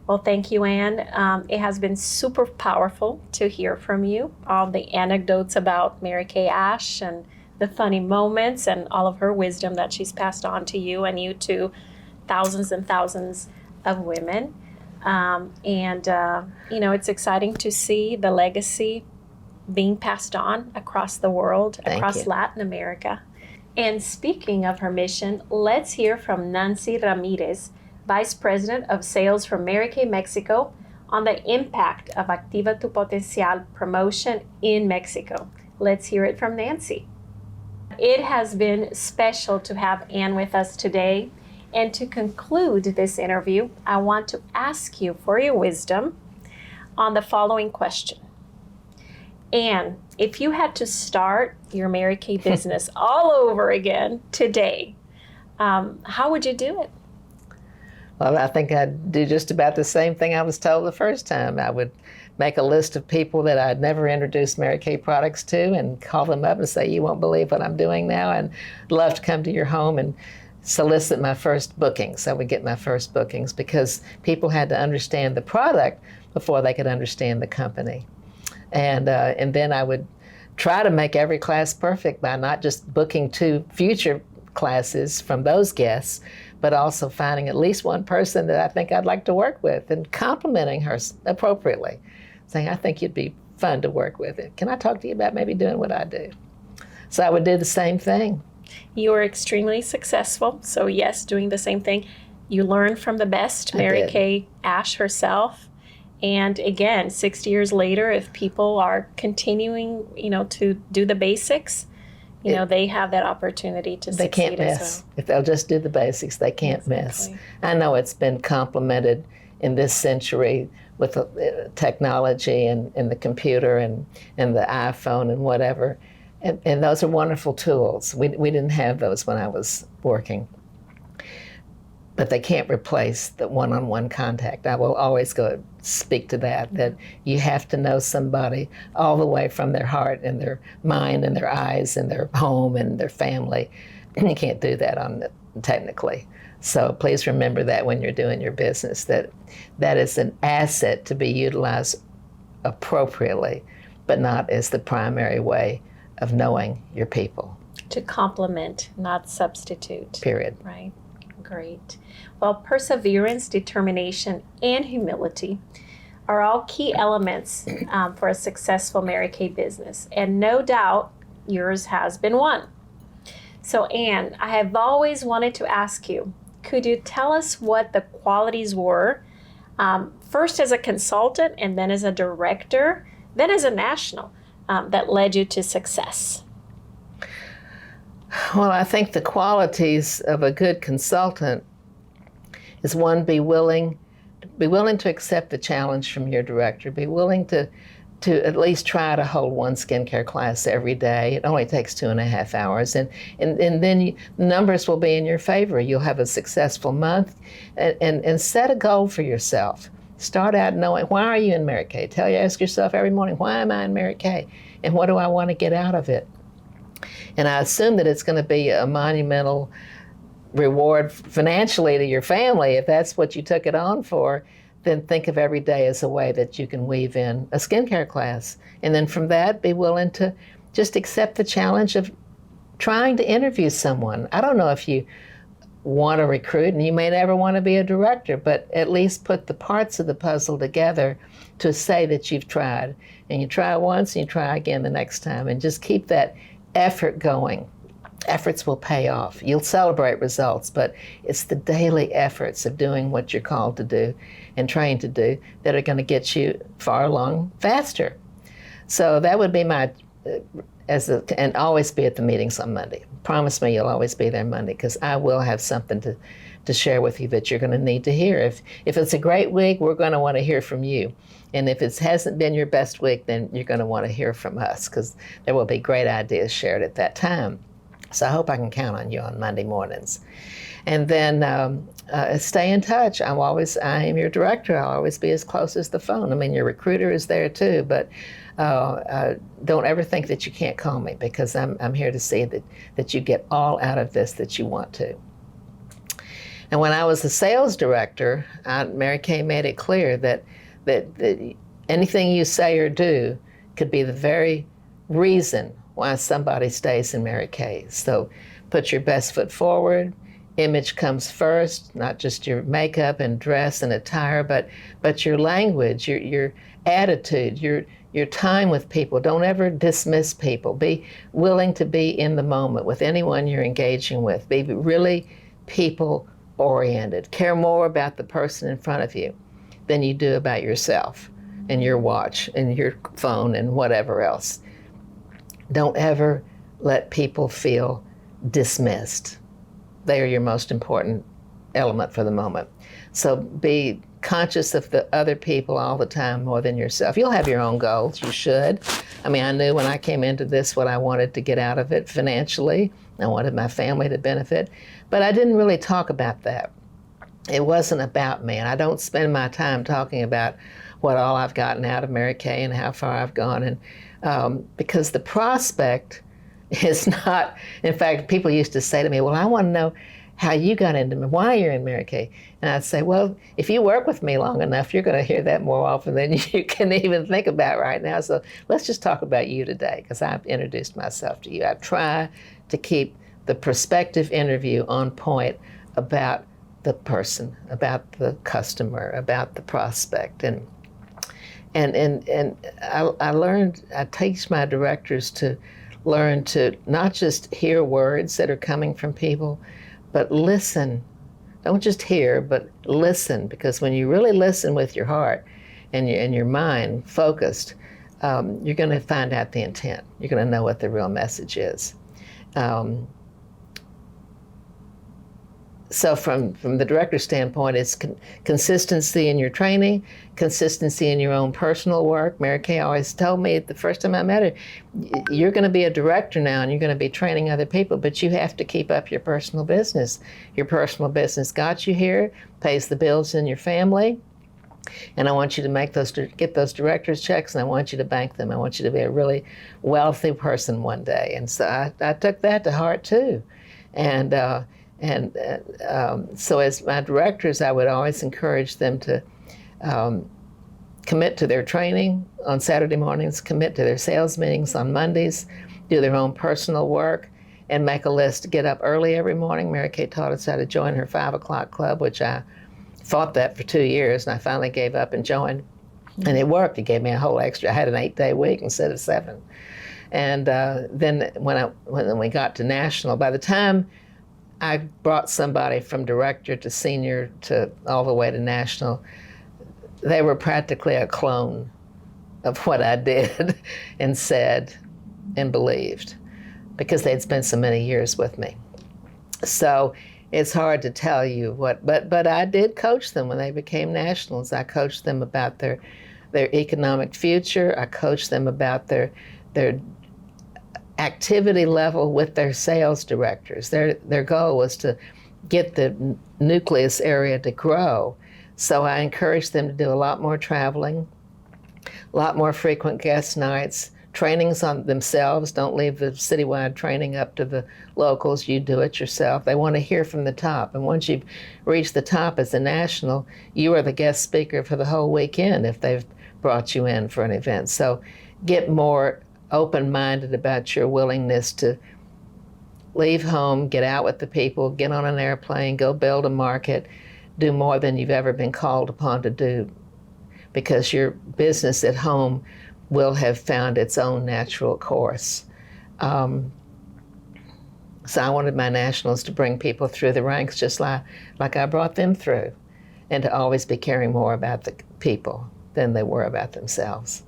Well, thank you, Anne. It has been super powerful to hear from you, all the anecdotes about Mary Kay Ash and the funny moments and all of her wisdom that she's passed on to you and you to thousands and thousands of women. It's exciting to see the legacy being passed on across the world, across Latin America. And speaking of her mission, let's hear from Nancy Ramirez, Vice President of Sales for Mary Kay Mexico, on the impact of Activa tu Potencial promotion in Mexico. Let's hear it from Nancy. It has been special to have Anne with us today. And to conclude this interview, I want to ask you for your wisdom on the following question. Anne, if you had to start your Mary Kay business all over again today, how would you do it? Well, I think I'd do just about the same thing I was told the first time. I would make a list of people that I'd never introduced Mary Kay products to and call them up and say, you won't believe what I'm doing now, and I'd love to come to your home and solicit my first bookings. I would get my first bookings because people had to understand the product before they could understand the company. And then I would try to make every class perfect by not just booking 2 future classes from those guests, but also finding at least one person that I think I'd like to work with and complimenting her appropriately, saying, I think you'd be fun to work with. Can I talk to you about maybe doing what I do? So I would do the same thing. You were extremely successful. So yes, doing the same thing. You learned from the best, Mary Kay Ash herself. And again, 60 years later, if people are continuing, to do the basics, they have that opportunity to succeed. They can't miss. If they'll just do the basics, they can't miss. I know it's been complemented in this century with technology and the computer and the iPhone and whatever. And those are wonderful tools. We didn't have those when I was working. But they can't replace the one-on-one contact. I will always go speak to that you have to know somebody all the way from their heart and their mind and their eyes and their home and their family. You can't do that technically. So please remember that when you're doing your business, that is an asset to be utilized appropriately, but not as the primary way of knowing your people. To complement, not substitute. Period. Right. Great. Well, perseverance, determination, and humility are all key elements for a successful Mary Kay business. And no doubt yours has been one. So Anne, I have always wanted to ask you, could you tell us what the qualities were, first as a consultant and then as a director, then as a national, that led you to success? Well, I think the qualities of a good consultant is one, be willing to accept the challenge from your director, be willing to at least try to hold one skincare class every day. It only takes 2.5 hours, and then the numbers will be in your favor. You'll have a successful month, and set a goal for yourself. Start out knowing, why are you in Mary Kay? Ask yourself every morning, why am I in Mary Kay? And what do I want to get out of it? And I assume that it's going to be a monumental reward financially to your family. If that's what you took it on for, then think of every day as a way that you can weave in a skincare class. And then from that, be willing to just accept the challenge of trying to interview someone. I don't know if you want to recruit, and you may never want to be a director, but at least put the parts of the puzzle together to say that you've tried. And you try once and you try again the next time, and just keep that effort going. Efforts will pay off. You'll celebrate results, but it's the daily efforts of doing what you're called to do and trained to do that are going to get you far along faster. So that would be my, and always be at the meetings on Monday. Promise me you'll always be there Monday, because I will have something to share with you that you're going to need to hear. If it's a great week, we're going to want to hear from you. And if it hasn't been your best week, then you're going to want to hear from us, because there will be great ideas shared at that time. So I hope I can count on you on Monday mornings. And then stay in touch. I am your director. I'll always be as close as the phone. I mean, your recruiter is there too, but don't ever think that you can't call me, because I'm here to see that you get all out of this that you want to. And when I was the sales director, Mary Kay made it clear that anything you say or do could be the very reason why somebody stays in Mary Kay. So put your best foot forward. Image comes first, not just your makeup and dress and attire, but your language, your attitude, your time with people. Don't ever dismiss people. Be willing to be in the moment with anyone you're engaging with. Be really people-oriented. Care more about the person in front of you than you do about yourself and your watch and your phone and whatever else. Don't ever let people feel dismissed. They are your most important element for the moment. So be conscious of the other people all the time more than yourself. You'll have your own goals, you should. I mean, I knew when I came into this what I wanted to get out of it financially. I wanted my family to benefit, but I didn't really talk about that. It wasn't about me, and I don't spend my time talking about what all I've gotten out of Mary Kay and how far I've gone, and because the prospect is not, in fact, people used to say to me, well, I want to know how you got into me, why you're in Mary Kay. And I'd say, well, if you work with me long enough, you're going to hear that more often than you can even think about right now. So let's just talk about you today, because I've introduced myself to you. I try to keep the prospective interview on point about the person, about the customer, about the prospect. And I learned, I teach my directors to learn to not just hear words that are coming from people, but listen. Don't just hear, but listen, because when you really listen with your heart and your mind focused, you're going to find out the intent. You're going to know what the real message is. So from the director's standpoint, it's consistency in your training, consistency in your own personal work. Mary Kay always told me the first time I met her, you're going to be a director now and you're going to be training other people, but you have to keep up your personal business. Your personal business got you here, pays the bills in your family, and I want you to get those director's checks, and I want you to bank them. I want you to be a really wealthy person one day. And so I took that to heart too. So as my directors, I would always encourage them to commit to their training on Saturday mornings, commit to their sales meetings on Mondays, do their own personal work, and make a list to get up early every morning. Mary Kay taught us how to join her 5 o'clock club, which I fought that for 2 years, and I finally gave up and joined. And it worked. It gave me a whole extra. I had an 8-day week instead of 7. And then when we got to national, by the time I brought somebody from director to senior to all the way to national, they were practically a clone of what I did and said and believed, because they'd spent so many years with me. So it's hard to tell you what, but I did coach them when they became nationals. I coached them about their economic future. I coached them about their activity level with their sales directors. Their goal was to get the nucleus area to grow. So I encouraged them to do a lot more traveling, a lot more frequent guest nights, trainings on themselves. Don't leave the citywide training up to the locals. You do it yourself. They want to hear from the top. And once you've reached the top as a national, you are the guest speaker for the whole weekend if they've brought you in for an event. So get more open-minded about your willingness to leave home, get out with the people, get on an airplane, go build a market, do more than you've ever been called upon to do, because your business at home will have found its own natural course. So I wanted my nationals to bring people through the ranks just like I brought them through, and to always be caring more about the people than they were about themselves.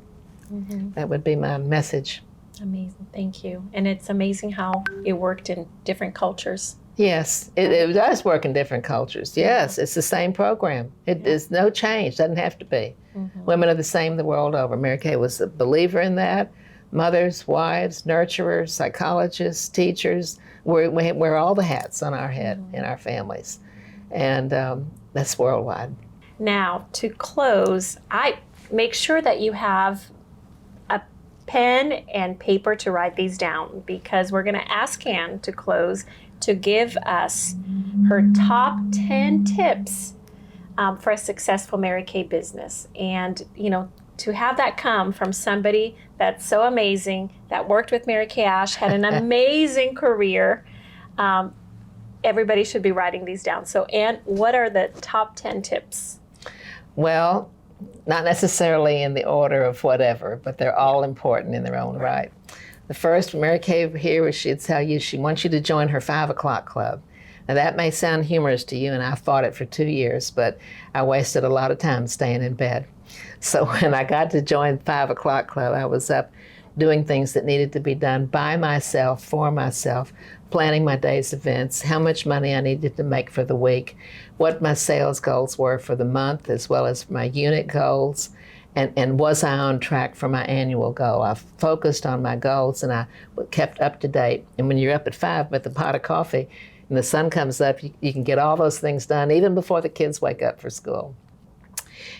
Mm-hmm. That would be my message. Amazing, thank you. And it's amazing how it worked in different cultures. Yes, it does work in different cultures. Yes, it's the same program. There's no change, doesn't have to be. Mm-hmm. Women are the same the world over. Mary Kay was a believer in that. Mothers, wives, nurturers, psychologists, teachers, we wear all the hats on our head in our families. And that's worldwide. Now, to close, I make sure that you have a pen and paper to write these down, because we're going to ask Ann to close to give us her top 10 tips for a successful Mary Kay business. And, you know, to have that come from somebody that's so amazing, that worked with Mary Kay Ash, had an amazing career, everybody should be writing these down. So, Ann, what are the top 10 tips? Well, not necessarily in the order of whatever, but they're all important in their own right. The first, Mary Kay here, she'd tell you she wants you to join her 5 o'clock club. Now that may sound humorous to you, and I fought it for 2 years, but I wasted a lot of time staying in bed. So when I got to join 5 o'clock club, I was up doing things that needed to be done by myself, for myself, planning my day's events, how much money I needed to make for the week, what my sales goals were for the month, as well as my unit goals, and was I on track for my annual goal. I focused on my goals, and I kept up to date. And when you're up at 5 with a pot of coffee and the sun comes up, you can get all those things done even before the kids wake up for school.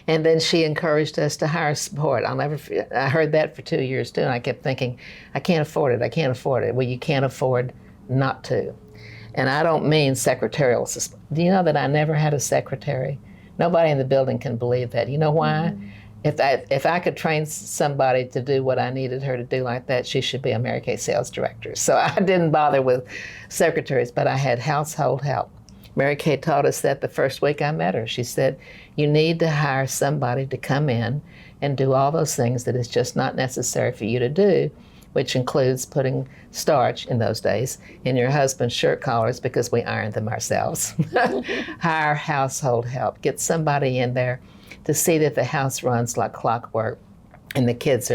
And then she encouraged us to hire support. I heard that for 2 years too, and I kept thinking, I can't afford it, I can't afford it. Well, you can't afford not to. And I don't mean secretarial support. Do you know that I never had a secretary? Nobody in the building can believe that. You know why? Mm-hmm. If I could train somebody to do what I needed her to do like that, she should be a Mary Kay sales director. So I didn't bother with secretaries, but I had household help. Mary Kay taught us that the first week I met her. She said, you need to hire somebody to come in and do all those things that is just not necessary for you to do, which includes putting starch, in those days, in your husband's shirt collars because we ironed them ourselves. Hire household help. Get somebody in there to see that the house runs like clockwork and the kids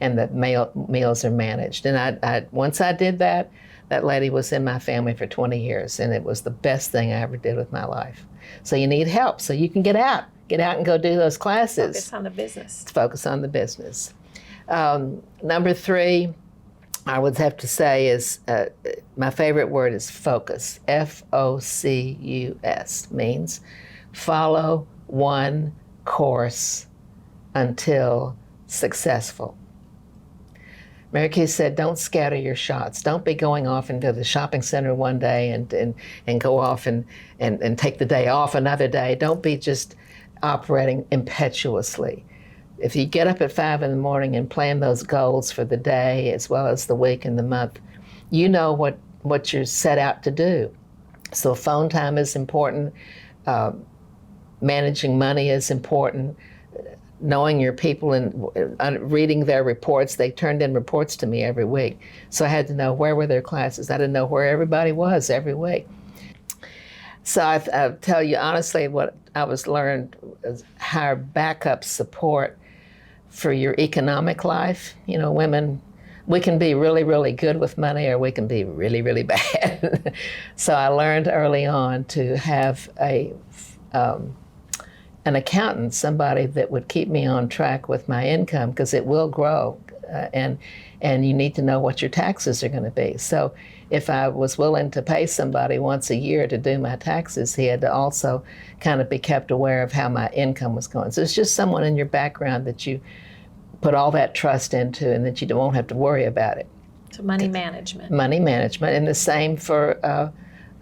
and the meals are managed. And I once I did that, that lady was in my family for 20 years, and it was the best thing I ever did with my life. So you need help so you can get out and go do those classes. Focus on the business. Focus on the business. Number 3, I would have to say is, my favorite word is focus. Focus means follow one course until successful. Mary Kay said, don't scatter your shots. Don't be going off into the shopping center one day and go off and take the day off another day. Don't be just operating impetuously. If you get up at 5 in the morning and plan those goals for the day as well as the week and the month, you know what you're set out to do. So phone time is important. Managing money is important. Knowing your people and reading their reports. They turned in reports to me every week. So I had to know where were their classes. I didn't know where everybody was every week. So I tell you honestly, what I was learned is hire backup support for your economic life. You know, women, we can be really, really good with money, or we can be really, really bad. So I learned early on to have an accountant, somebody that would keep me on track with my income, because it will grow, and you need to know what your taxes are going to be. So if I was willing to pay somebody once a year to do my taxes, he had to also kind of be kept aware of how my income was going. So it's just someone in your background that you put all that trust into and that you won't have to worry about it. So money management. Money management, and the same for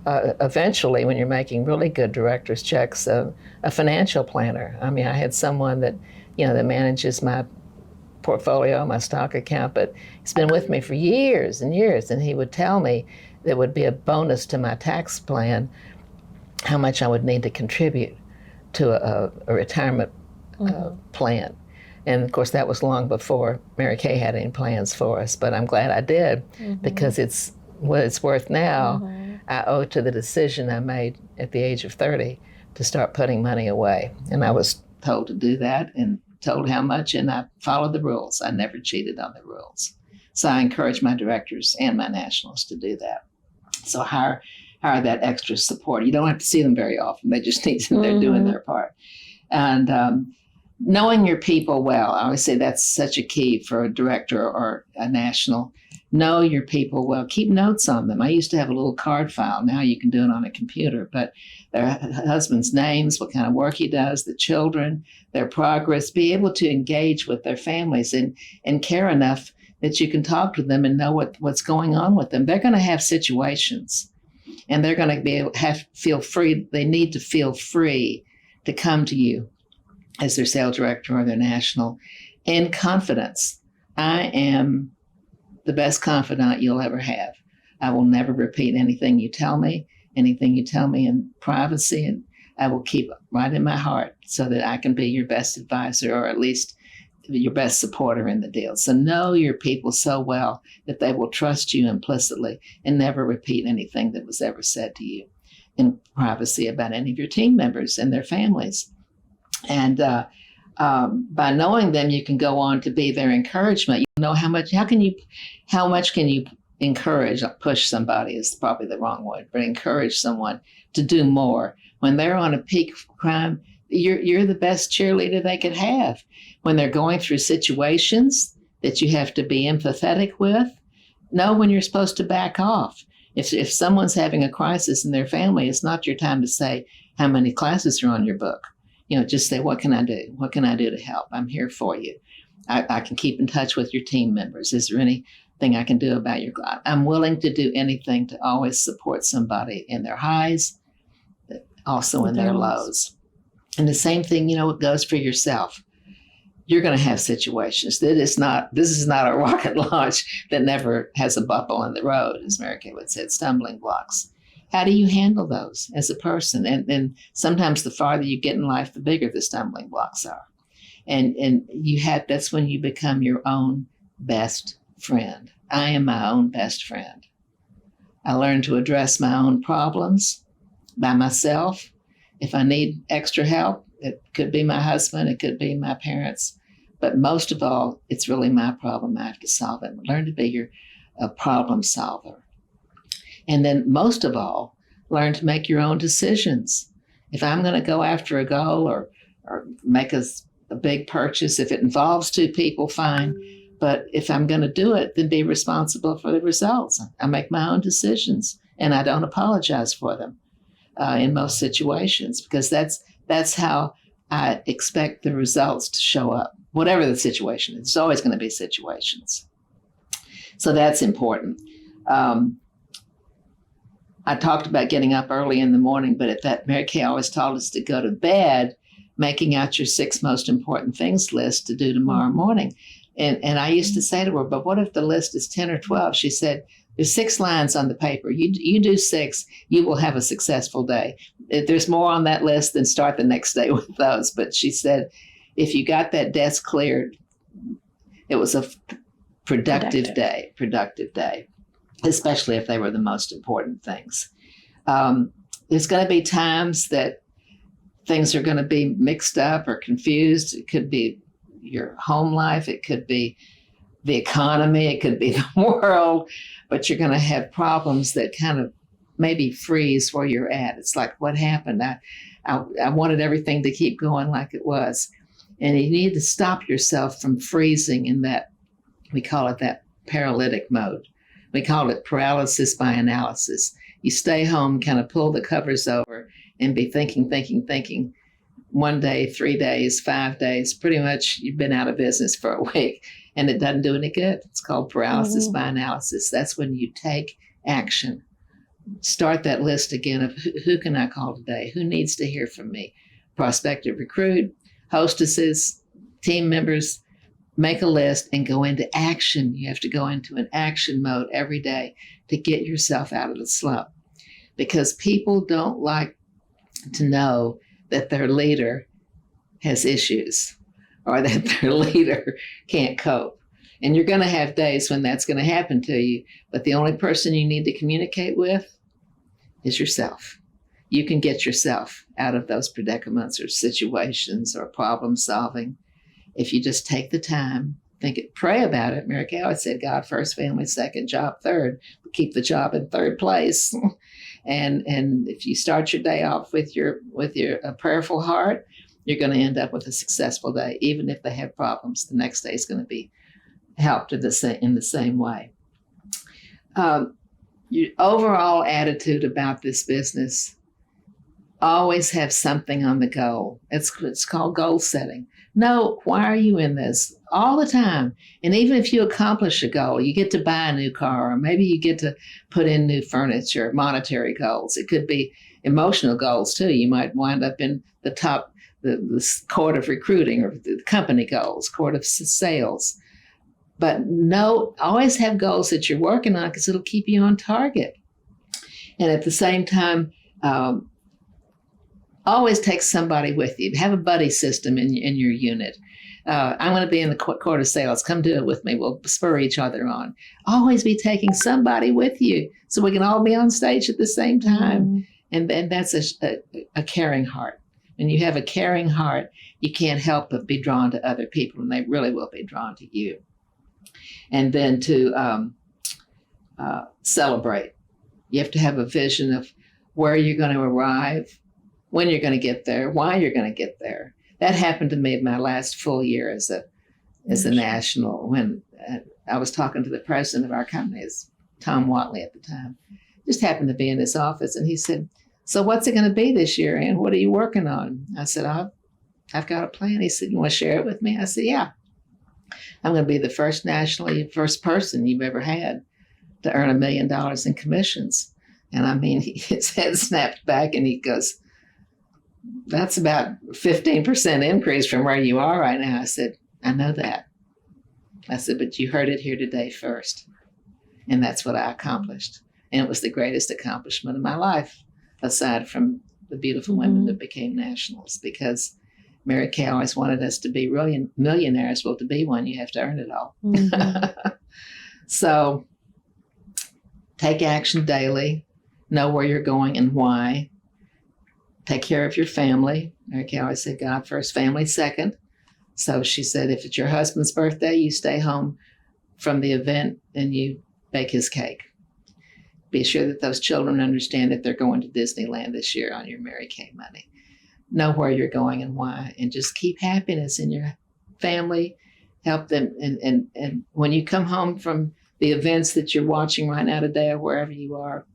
eventually, when you're making really good director's checks, a financial planner. I mean, I had someone that, that manages my portfolio, my stock account, but he's been with me for years and years, and he would tell me, that would be a bonus to my tax plan, how much I would need to contribute to a retirement plan. And of course, that was long before Mary Kay had any plans for us, but I'm glad I did, because it's what it's worth now. I owe to the decision I made at the age of 30 to start putting money away. And I was told to do that and told how much, and I followed the rules. I never cheated on the rules. So I encourage my directors and my nationals to do that. So hire that extra support. You don't have to see them very often. They just need to, they're doing their part. And knowing your people well, I always say that's such a key for a director or a national. Know your people well. Keep notes on them. I used to have a little card file. Now you can do it on a computer, but their husband's names, what kind of work he does, the children, their progress, be able to engage with their families and care enough that you can talk to them and know what's going on with them. They're going to have situations, and they're going to be able to feel free. They need to feel free to come to you as their sales director or their national in confidence. I am the best confidant you'll ever have. I will never repeat anything you tell me in privacy, and I will keep it right in my heart so that I can be your best advisor, or at least your best supporter in the deal. So know your people so well that they will trust you implicitly and never repeat anything that was ever said to you in privacy about any of your team members and their families. And by knowing them, you can go on to be their encouragement. You know how much can you encourage, push somebody is probably the wrong word, but encourage someone to do more. When they're on a peak crime, you're the best cheerleader they could have. When they're going through situations that you have to be empathetic with, know when you're supposed to back off. If someone's having a crisis in their family, it's not your time to say how many classes are on your book. Just say, what can I do? What can I do to help? I'm here for you. I can keep in touch with your team members. Is there anything I can do about your life? I'm willing to do anything to always support somebody in their highs, but also in their lows. And the same thing, it goes for yourself. You're going to have situations. This is not a rocket launch that never has a bump in the road, as Mary Kay would say, stumbling blocks. How do you handle those as a person? And sometimes the farther you get in life, the bigger the stumbling blocks are. And that's when you become your own best friend. I am my own best friend. I learned to address my own problems by myself. If I need extra help, it could be my husband, it could be my parents. But most of all, it's really my problem. I have to solve it. Learn to be a problem solver. And then most of all, learn to make your own decisions. If I'm going to go after a goal or make a big purchase, if it involves two people, fine. But if I'm going to do it, then be responsible for the results. I make my own decisions, and I don't apologize for them in most situations, because that's how I expect the results to show up. Whatever the situation is, there's always going to be situations. So that's important. I talked about getting up early in the morning, but Mary Kay always told us to go to bed making out your 6 most important things list to do tomorrow morning. And I used to say to her, but what if the list is 10 or 12? She said, there's 6 lines on the paper. You do 6, you will have a successful day. If there's more on that list, then start the next day with those. But she said, if you got that desk cleared, it was a productive day, especially if they were the most important things. There's going to be times that things are going to be mixed up or confused. It could be your home life. It could be the economy. It could be the world. But you're going to have problems that kind of maybe freeze where you're at. It's like, what happened? I wanted everything to keep going like it was. And you need to stop yourself from freezing in that, we call it that paralytic mode. We call it paralysis by analysis. You stay home, kind of pull the covers over and be thinking. 1 day, 3 days, 5 days, pretty much you've been out of business for a week, and it doesn't do any good. It's called paralysis by analysis. That's when you take action. Start that list again of who can I call today? Who needs to hear from me? Prospective recruit, hostesses, team members, make a list and go into action. You have to go into an action mode every day to get yourself out of the slump, because people don't like to know that their leader has issues or that their leader can't cope. And you're going to have days when that's going to happen to you, but the only person you need to communicate with is yourself. You can get yourself out of those predicaments or situations or problem solving if you just take the time, think it, pray about it. Mary Kay always said, God first, family second, job third. Keep the job in third place. And if you start your day off with your prayerful heart, you're going to end up with a successful day. Even if they have problems, the next day is going to be helped in the same way. Your overall attitude about this business, always have something on the goal. It's called goal setting. No, why are you in this? All the time. And even if you accomplish a goal, you get to buy a new car, or maybe you get to put in new furniture, monetary goals. It could be emotional goals too. You might wind up in the top, the court of recruiting, or the company goals, court of sales. But no, always have goals that you're working on, because it'll keep you on target. And at the same time, always take somebody with you. Have a buddy system in your unit. I'm going to be in the court of sales. Come do it with me. We'll spur each other on. Always be taking somebody with you so we can all be on stage at the same time. Mm-hmm. And that's a caring heart. When you have a caring heart, you can't help but be drawn to other people, and they really will be drawn to you. And then to celebrate. You have to have a vision of where you're going to arrive, when you're going to get there, why you're going to get there. That happened to me in my last full year as a national, when I was talking to the president of our company, Tom Watley at the time. Just happened to be in his office, and he said, "So what's it going to be this year, Ann? What are you working on?" I said, I've got a plan. He said, "You want to share it with me?" I said, "Yeah. I'm going to be the first person you've ever had to earn $1 million in commissions." And I mean, his head snapped back, and he goes, "That's about 15% increase from where you are right now." I said, "I know that." I said, "But you heard it here today first." And that's what I accomplished. And it was the greatest accomplishment of my life, aside from the beautiful women that became nationals, because Mary Kay always wanted us to be millionaires. Well, to be one, you have to earn it all. Mm-hmm. So take action daily, know where you're going and why. Take care of your family. Mary Kay always said, God first, family second. So she said, if it's your husband's birthday, you stay home from the event and you bake his cake. Be sure that those children understand that they're going to Disneyland this year on your Mary Kay money. Know where you're going and why, and just keep happiness in your family. Help them. And when you come home from the events that you're watching right now today, or wherever you are,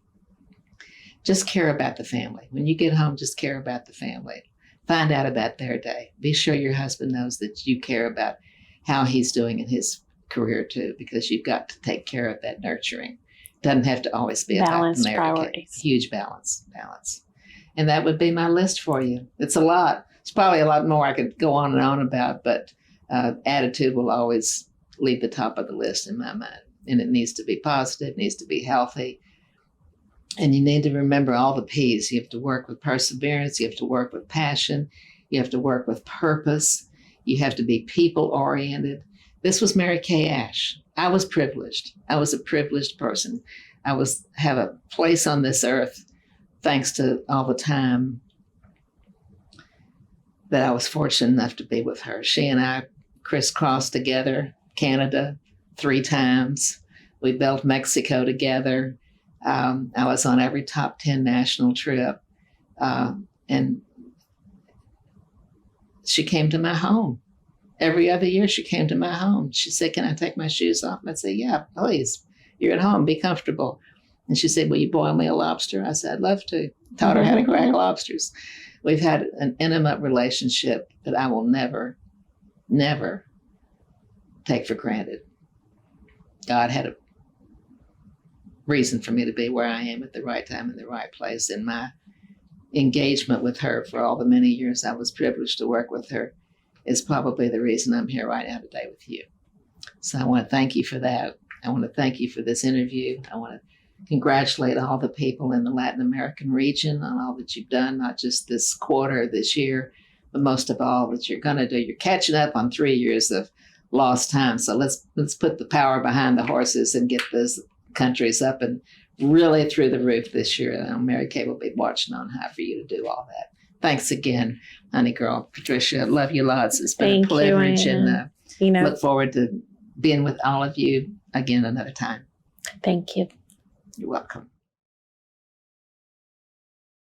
just care about the family. When you get home, just care about the family. Find out about their day. Be sure your husband knows that you care about how he's doing in his career too, because you've got to take care of that nurturing. Doesn't have to always be about the priorities. Huge balance. And that would be my list for you. It's a lot. It's probably a lot more I could go on and on about, but attitude will always lead the top of the list in my mind. And it needs to be positive, needs to be healthy. And you need to remember all the P's. You have to work with perseverance. You have to work with passion. You have to work with purpose. You have to be people-oriented. This was Mary Kay Ash. I was privileged. I was a privileged person. Have a place on this earth thanks to all the time that I was fortunate enough to be with her. She and I crisscrossed together, Canada 3 times. We built Mexico together. I was on every top 10 national trip. And she came to my home. Every other year she came to my home. She said, "Can I take my shoes off?" And I'd say, "Yeah, please. You're at home. Be comfortable." And she said, "Will you boil me a lobster?" I said, "I'd love to." Taught her how to crack lobsters. We've had an intimate relationship that I will never, never take for granted. God had a reason for me to be where I am at the right time in the right place. In my engagement with her for all the many years I was privileged to work with her, is probably the reason I'm here right now today with you. So I want to thank you for that. I want to thank you for this interview. I want to congratulate all the people in the Latin American region on all that you've done, not just this quarter, this year, but most of all that you're going to do. You're catching up on 3 years of lost time. So let's put the power behind the horses and get those countries up and really through the roof this year. Mary Kay will be watching on high for you to do all that. Thanks again, honey girl. Patricia, love you lots. It's been a privilege, and look forward to being with all of you again another time. Thank you. You're welcome.